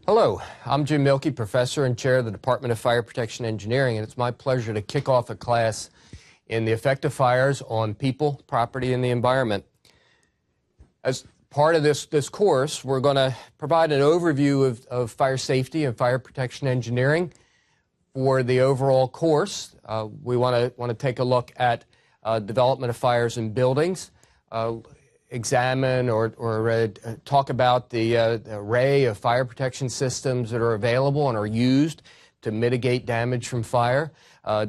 Hello, I'm Jim Milkey, Professor and Chair of the Department of Fire Protection Engineering, and it's my pleasure to kick off a class in the effect of fires on people, property, and the environment. As part of this course, we're going to provide an overview of fire safety and fire protection engineering. For the overall course, we want to take a look at development of fires in buildings, examine or talk about the array of fire protection systems that are available and are used to mitigate damage from fire,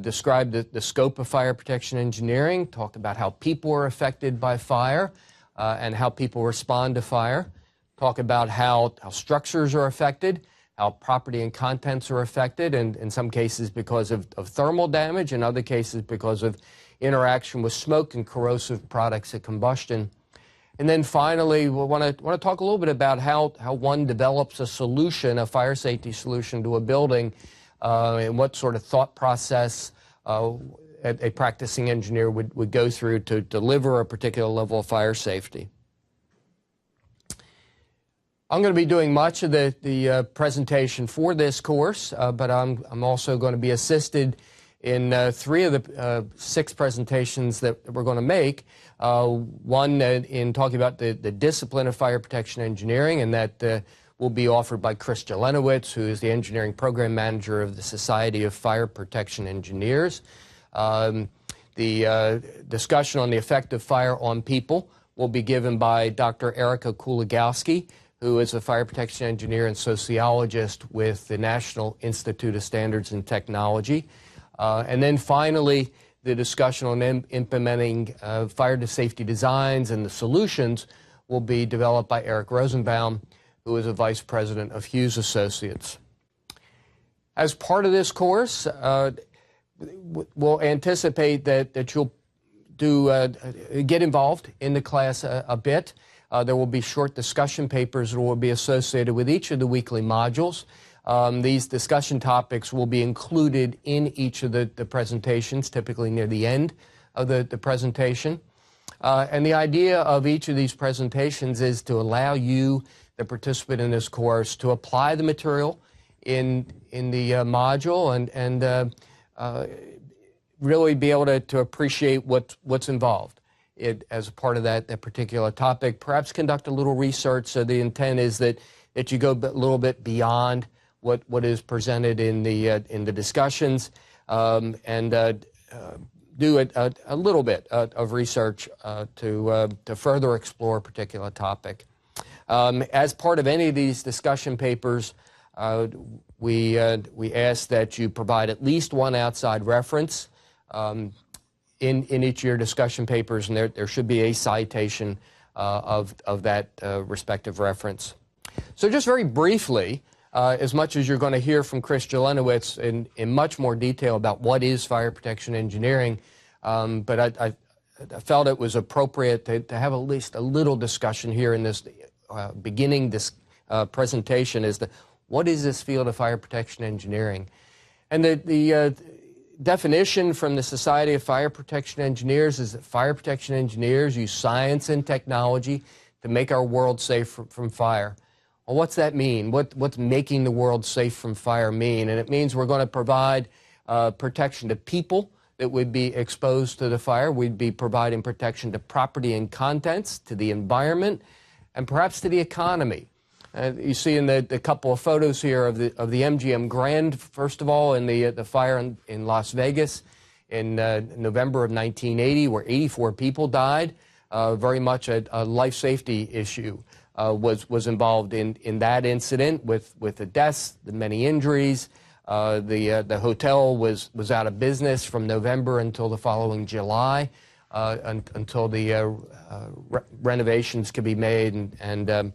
describe the scope of fire protection engineering, talk about how people are affected by fire and how people respond to fire, talk about how structures are affected, how property and contents are affected, and in some cases because of thermal damage, in other cases because of interaction with smoke and corrosive products at combustion. And then finally, we want to talk a little bit about how one develops a solution, a fire safety solution to a building, and what sort of thought process a practicing engineer would go through to deliver a particular level of fire safety. I'm going to be doing much of the presentation for this course, but I'm also going to be assisted in 3 of the 6 presentations that we're going to make. One in talking about the discipline of fire protection engineering, and that will be offered by Chris Jelenowitz, who is the engineering program manager of the Society of Fire Protection Engineers. The discussion on the effect of fire on people will be given by Dr. Erica Kulagowski, who is a fire protection engineer and sociologist with the National Institute of Standards and Technology. And then finally, the discussion on implementing fire safety designs and the solutions will be developed by Eric Rosenbaum, who is a vice president of Hughes Associates. As part of this course, we'll anticipate that you'll get involved in the class a bit. There will be short discussion papers that will be associated with each of the weekly modules. These discussion topics will be included in each of the presentations, typically near the end of the presentation. And the idea of each of these presentations is to allow you, the participant in this course, to apply the material in the module and really be able to appreciate what's involved as a part of that particular topic. Perhaps conduct a little research. So the intent is that you go a little bit beyond what is presented in the discussions, and do a little bit of research to further explore a particular topic. As part of any of these discussion papers, we ask that you provide at least one outside reference in each of your discussion papers, and there should be a citation of that respective reference. So just very briefly, as much as you're going to hear from Chris Jelenowitz in much more detail about what is fire protection engineering, but I felt it was appropriate to have at least a little discussion here in this beginning presentation as to what is this field of fire protection engineering. And the definition from the Society of Fire Protection Engineers is that fire protection engineers use science and technology to make our world safe from fire. Well, what's that mean? What's making the world safe from fire mean? And it means we're going to provide protection to people that would be exposed to the fire. We'd be providing protection to property and contents, to the environment, and perhaps to the economy. You see in the couple of photos here of the MGM Grand, first of all, and the fire in Las Vegas in November of 1980, where 84 people died. Very much a life safety issue was involved in that incident with the deaths, the many injuries. The hotel was out of business from November until the following July, until the renovations could be made and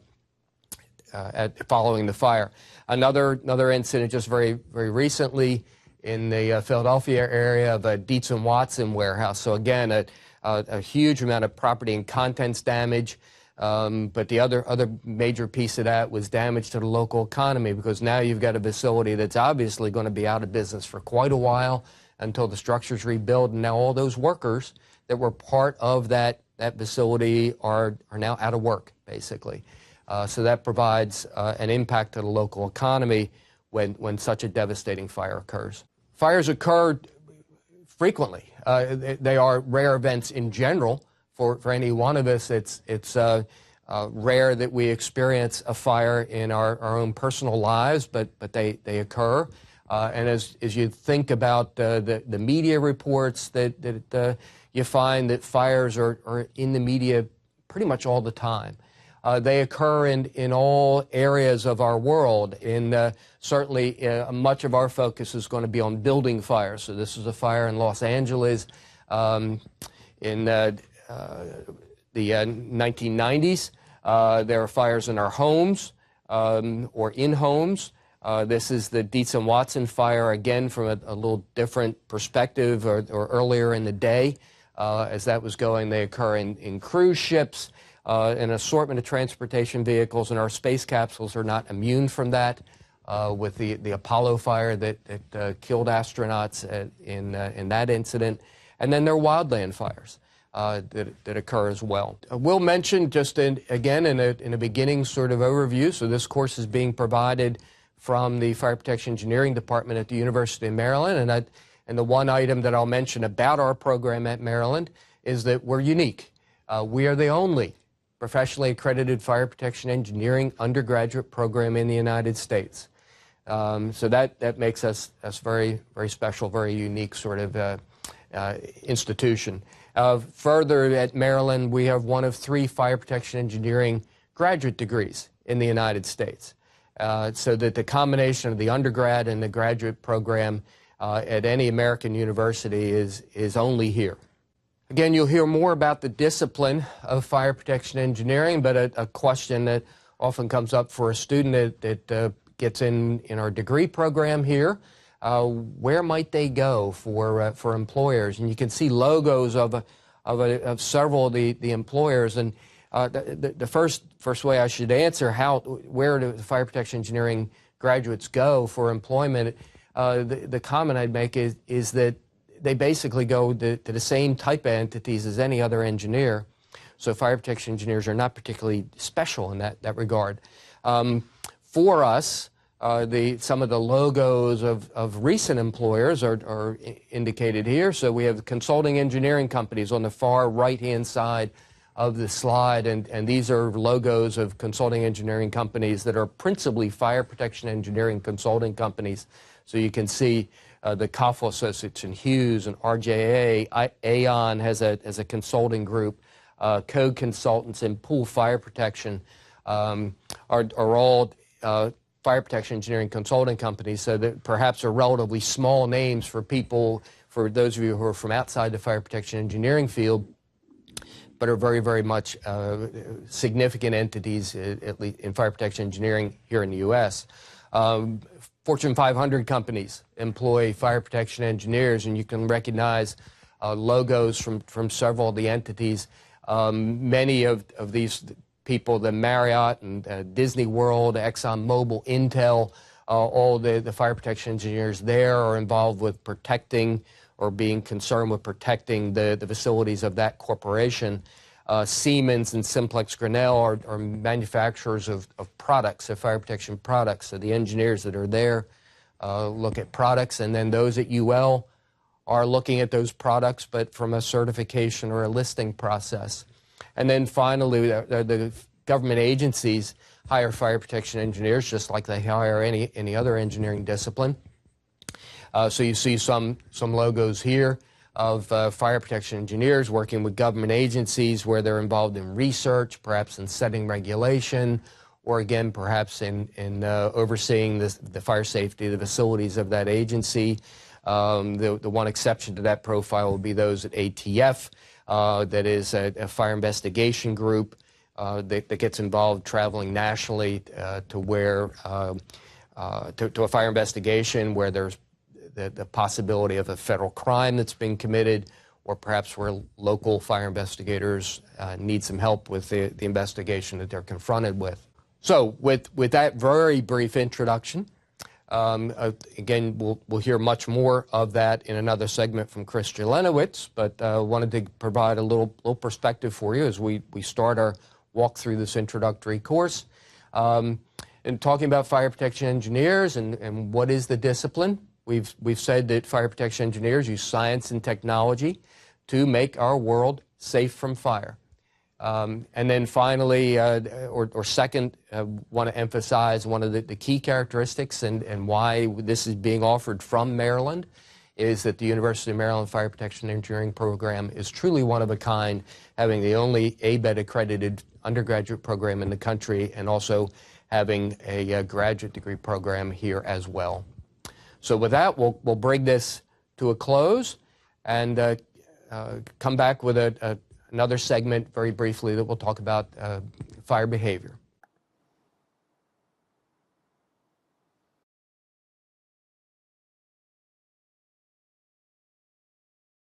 following the fire. Another incident just very recently in the Philadelphia area of a Dietz and Watson warehouse. So again, a huge amount of property and contents damage. But the other major piece of that was damage to the local economy, because now you've got a facility that's obviously going to be out of business for quite a while until the structure's rebuilt, and now all those workers that were part of that facility are now out of work, basically. So that provides an impact to the local economy when such a devastating fire occurs. Fires occur frequently. They are rare events in general. For any one of us, it's rare that we experience a fire in our own personal lives, but they occur. And as you think about the media reports that you find that fires are in the media pretty much all the time. They occur in all areas of our world. Certainly, much of our focus is going to be on building fires. So this is a fire in Los Angeles in the 1990s. There are fires in our homes or in homes. This is the Dietz and Watson fire, again, from a little different perspective, or earlier in the day. As that was going, they occur in cruise ships, an assortment of transportation vehicles, and our space capsules are not immune from that. With the Apollo fire that killed astronauts in that incident. And then there are wildland fires that occur as well. We'll mention just again in a beginning sort of overview. So this course is being provided from the Fire Protection Engineering Department at the University of Maryland. And the one item that I'll mention about our program at Maryland is that we're unique. We are the only professionally accredited fire protection engineering undergraduate program in the United States. So that makes us very, very special, very unique sort of institution. Further, at Maryland, we have one of 3 fire protection engineering graduate degrees in the United States. So that the combination of the undergrad and the graduate program at any American university is only here. Again, you'll hear more about the discipline of fire protection engineering, but a question that often comes up for a student that gets in our degree program here, where might they go for employers? And you can see logos of several of the employers. And the first way I should answer where do the fire protection engineering graduates go for employment, the comment I'd make is that they basically go to the same type of entities as any other engineer. So fire protection engineers are not particularly special in that regard. For us, some of the logos of recent employers are indicated here. So we have consulting engineering companies on the far right-hand side of the slide, and these are logos of consulting engineering companies that are principally fire protection engineering consulting companies. So you can see the Koffel Associates and Hughes and RJA, Aon has a consulting group, Code Consultants and Pool Fire Protection are all fire protection engineering consulting companies, so that perhaps are relatively small names for people, for those of you who are from outside the fire protection engineering field, but are very, very much significant entities, at least in fire protection engineering here in the U.S. Fortune 500 companies employ fire protection engineers, and you can recognize logos from several of the entities. Many of these people, the Marriott and Disney World, ExxonMobil, Intel, all the fire protection engineers there are involved with protecting or being concerned with protecting the facilities of that corporation. Siemens and Simplex Grinnell are manufacturers of products, of fire protection products. So the engineers that are there look at products, and then those at UL are looking at those products, but from a certification or a listing process. And then finally, the government agencies hire fire protection engineers just like they hire any other engineering discipline. So you see some logos here of fire protection engineers working with government agencies where they're involved in research, perhaps in setting regulation, or again, perhaps in overseeing the fire safety of the facilities of that agency. The one exception to that profile would be those at ATF, that is a fire investigation group that gets involved traveling nationally to a fire investigation where there's the possibility of a federal crime that's been committed, or perhaps where local fire investigators need some help with the investigation that they're confronted with. So with that very brief introduction, again, we'll hear much more of that in another segment from Chris Jelenowitz, but wanted to provide a little perspective for you as we start our walk through this introductory course. And talking about fire protection engineers and what is the discipline, we've said that fire protection engineers use science and technology to make our world safe from fire. And then finally, or second, want to emphasize one of the key characteristics and why this is being offered from Maryland is that the University of Maryland Fire Protection Engineering program is truly one of a kind, having the only ABET accredited undergraduate program in the country and also having a graduate degree program here as well. So with that, we'll bring this to a close and come back with another segment very briefly that we'll talk about fire behavior.